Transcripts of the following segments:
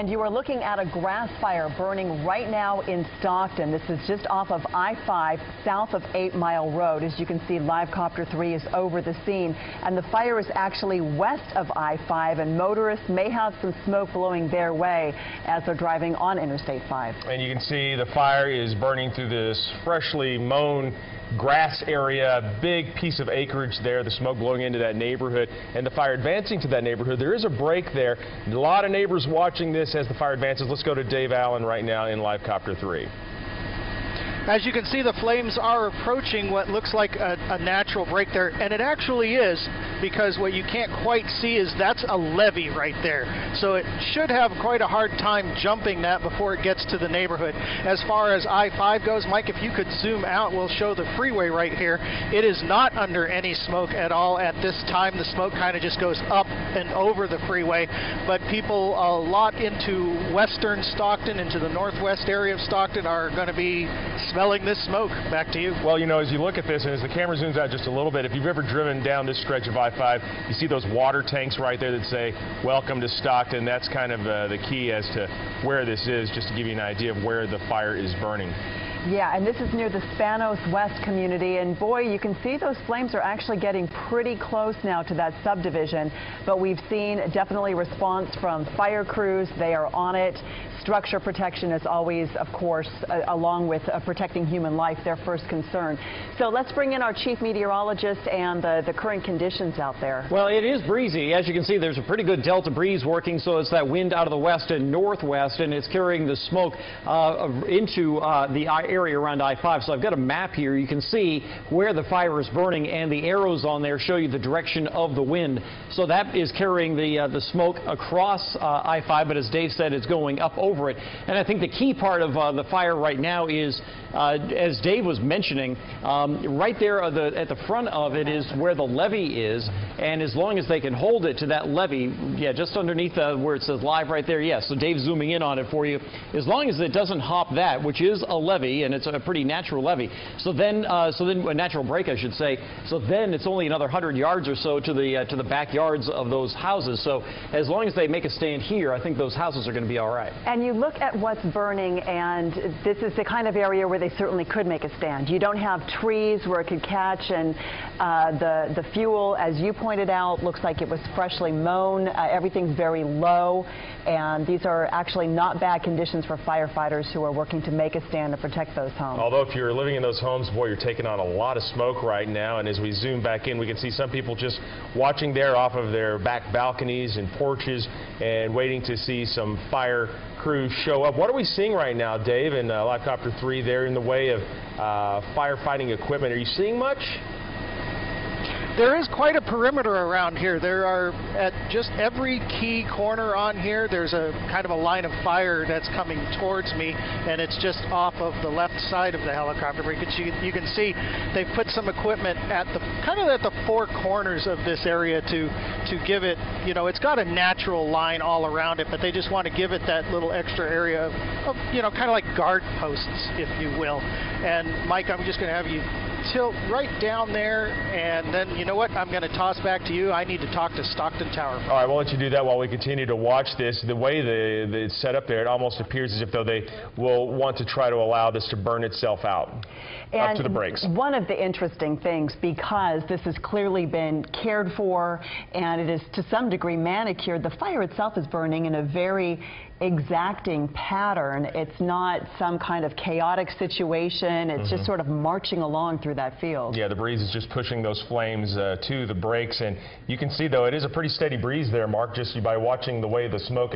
And you are looking at a grass fire burning right now in Stockton. This is just off of I-5 south of 8 Mile Road. As you can see, Live Copter 3 is over the scene. And the fire is actually west of I-5, and motorists may have some smoke blowing their way as they're driving on Interstate 5. And you can see the fire is burning through this freshly mown grass area, big piece of acreage there, the smoke blowing into that neighborhood, and the fire advancing to that neighborhood. There is a break there. A lot of neighbors watching this as the fire advances. Let's go to Dave Allen right now in Live Copter 3. As you can see, the flames are approaching what looks like a natural break there, and it actually is, because what you can't quite see is that's a levee right there. So it should have quite a hard time jumping that before it gets to the neighborhood. As far as I-5 goes, Mike, if you could zoom out, we'll show the freeway right here. It is not under any smoke at all at this time. The smoke kind of just goes up and over the freeway, but people a lot into western Stockton, into the northwest area of Stockton, are going to be smelling this smoke. Back to you. Well, you know, as you look at this, and as the camera zooms out just a little bit, if you've ever driven down this stretch of I-5, you see those water tanks right there that say, "Welcome to Stockton." That's kind of the key as to where this is, just to give you an idea of where the fire is burning. Yeah, and this is near the Spanos West community, and boy, you can see those flames are actually getting pretty close now to that subdivision, but we've seen definitely response from fire crews. They are on it. Structure protection is always, of course, along with protecting human life, their first concern. So let's bring in our chief meteorologist and the current conditions out there. Well, it is breezy. As you can see, there's a pretty good delta breeze working, so it's that wind out of the west and northwest, and it's carrying the smoke into the area around I-5. So I've got a map here. You can see where the fire is burning, and the arrows on there show you the direction of the wind. So that is carrying the smoke across I-5, but as Dave said, it's going up over it. And I think the key part of the fire right now is, as Dave was mentioning, right there at the front of it is where the levee is, and as long as they can hold it to that levee, yeah, just underneath where it says live right there, yes, so Dave's zooming in on it for you, as long as it doesn't hop that, which is a levee, and it's a pretty natural levee, so then a natural break, I should say, so then it's only another 100 yards or so to the backyards of those houses. So as long as they make a stand here, I think those houses are going to be all right. And you look at what's burning, and this is the kind of area where they certainly could make a stand. You don't have trees where it could catch, and the fuel, as you pointed out, looks like it was freshly mown. Everything's very low, and these are actually not bad conditions for firefighters who are working to make a stand to protect those homes. Although if you're living in those homes, boy, you're taking on a lot of smoke right now, and as we zoom back in, we can see some people just watching there off of their back balconies and porches and waiting to see some fire crews show up. What are we seeing right now, Dave, in Live Copter 3 there in the way of firefighting equipment? Are you seeing much? There is quite a perimeter around here. There are, at just every key corner on here, there's a kind of a line of fire that's coming towards me, and it's just off of the left side of the helicopter bridge. You can see they've put some equipment at the kind of at the four corners of this area to give it, you know, it's got a natural line all around it, but they just want to give it that little extra area of you know, kind of like guard posts, if you will. And Mike, I'm just going to have you tilt right down there, and then, you know what, I'm going to toss back to you. I need to talk to Stockton Tower. All right, we'll let you do that while we continue to watch this. The way it's set up there, it almost appears as if though they will want to try to allow this to burn itself out up to the brakes. One of the interesting things, because this has clearly been cared for and it is to some degree manicured, the fire itself is burning in a very exacting pattern. It's not some kind of chaotic situation. It's just sort of marching along through that field. Yeah, the breeze is just pushing those flames to the brakes, and you can see, though, it is a pretty steady breeze there, Mark, just by watching the way the smoke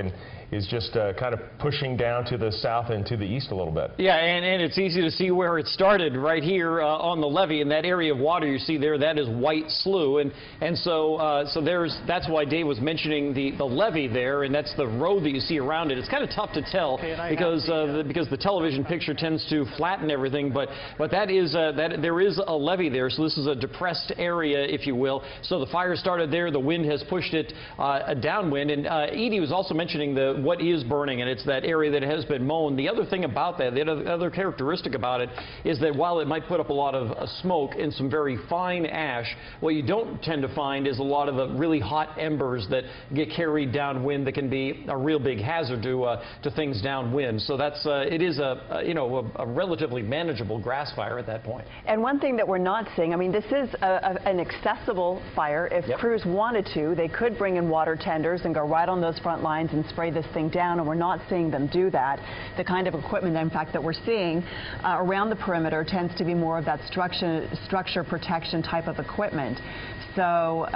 is just kind of pushing down to the south and to the east a little bit. Yeah, and it's easy to see where it started right here on the levee, in that area of water you see there. That is White Slough, and so that's why Dave was mentioning the levee there, and that's the road that you see around it. It's kind of tough to tell because the television picture tends to flatten everything, but that is there is a levee there, so this is a depressed area, if you will. So the fire started there. The wind has pushed it downwind, and Edie was also mentioning what is burning, and it's that area that has been mown. The other thing about that, the other characteristic about it, is that while it might put up a lot of smoke and some very fine ash, what you don't tend to find is a lot of the really hot embers that get carried downwind that can be a real big hazard to things downwind. So that's it is a relatively manageable grass fire at that point. And one thing that we're not seeing, I mean, this is an accessible fire. If crews wanted to, they could bring in water tenders and go right on those front lines and spray this thing down, and we're not seeing them do that. The kind of equipment, in fact, that we're seeing around the perimeter tends to be more of that structure protection type of equipment. So,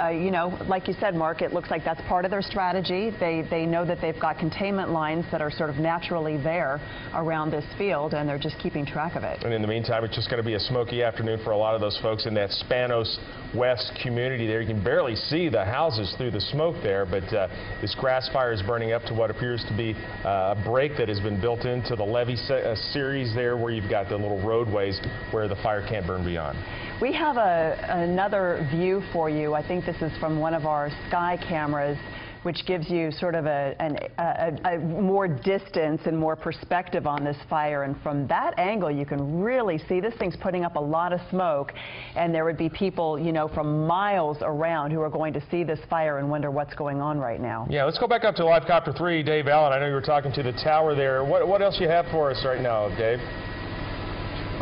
like you said, Mark, it looks like that's part of their strategy. They know that they've got containment lines that are sort of naturally there around this field, and they're just keeping track of it. And in the meantime, it's just going to be a smoky afternoon for a lot of those folks in that Spanos West community there. You can barely see the houses through the smoke there, but this grass fire is burning up to what appears to be a break that has been built into the levee series there, where you've got the little roadways where the fire can't burn beyond. We have another view for you. I think this is from one of our sky cameras, which gives you sort of a more distance and more perspective on this fire. And from that angle, you can really see this thing's putting up a lot of smoke, and there would be people, from miles around who are going to see this fire and wonder what's going on right now. Yeah, let's go back up to Live Copter 3. Dave Allen, I know you were talking to the tower there. What else you have for us right now, Dave?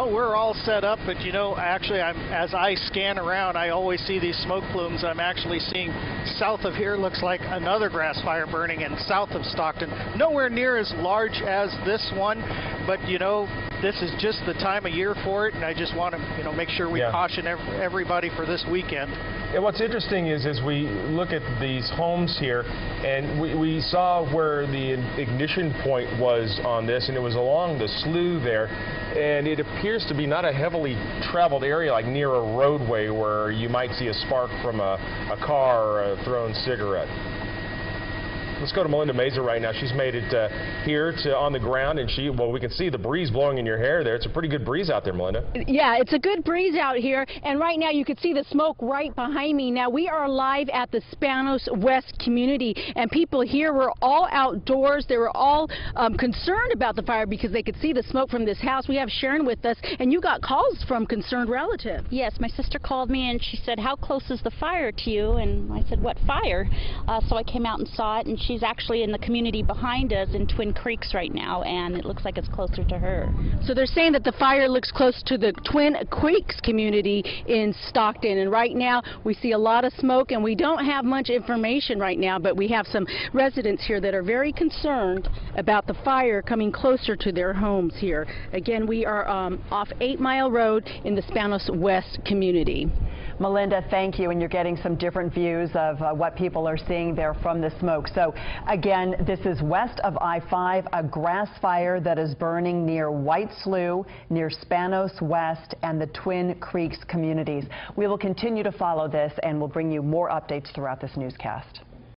Oh, we're all set up, but actually, as I scan around, I always see these smoke plumes. I'm actually seeing south of here looks like another grass fire burning, and south of Stockton, nowhere near as large as this one, but this is just the time of year for it, and I just want to make sure we caution everybody for this weekend. And what's interesting is as we look at these homes here, and we saw where the ignition point was on this, and it was along the slough there, and it appears to be not a heavily traveled area like near a roadway where you might see a spark from a car or a thrown cigarette. Let's go to Melinda Meza right now. She's made it here to on the ground, and we can see the breeze blowing in your hair there. It's a pretty good breeze out there, Melinda. Yeah, it's a good breeze out here, and right now you can see the smoke right behind me. Now we are live at the Spanos West community, and people here were all outdoors. They were all concerned about the fire because they could see the smoke from this house. We have Sharon with us, and you got calls from concerned relatives. Yes, my sister called me and she said, "How close is the fire to you?" And I said, "What fire?" So I came out and saw it, and she's actually in the community behind us in Twin Creeks right now, and it looks like it's closer to her. So they're saying that the fire looks close to the Twin Creeks community in Stockton, and right now we see a lot of smoke, and we don't have much information right now, but we have some residents here that are very concerned about the fire coming closer to their homes here. Again, we are off 8 Mile Road in the Spanos West community. Melinda, thank you, and you're getting some different views of what people are seeing there from the smoke. So again, this is west of I-5, a grass fire that is burning near White Slough, near Spanos West and the Twin Creeks communities. We will continue to follow this, and we'll bring you more updates throughout this newscast.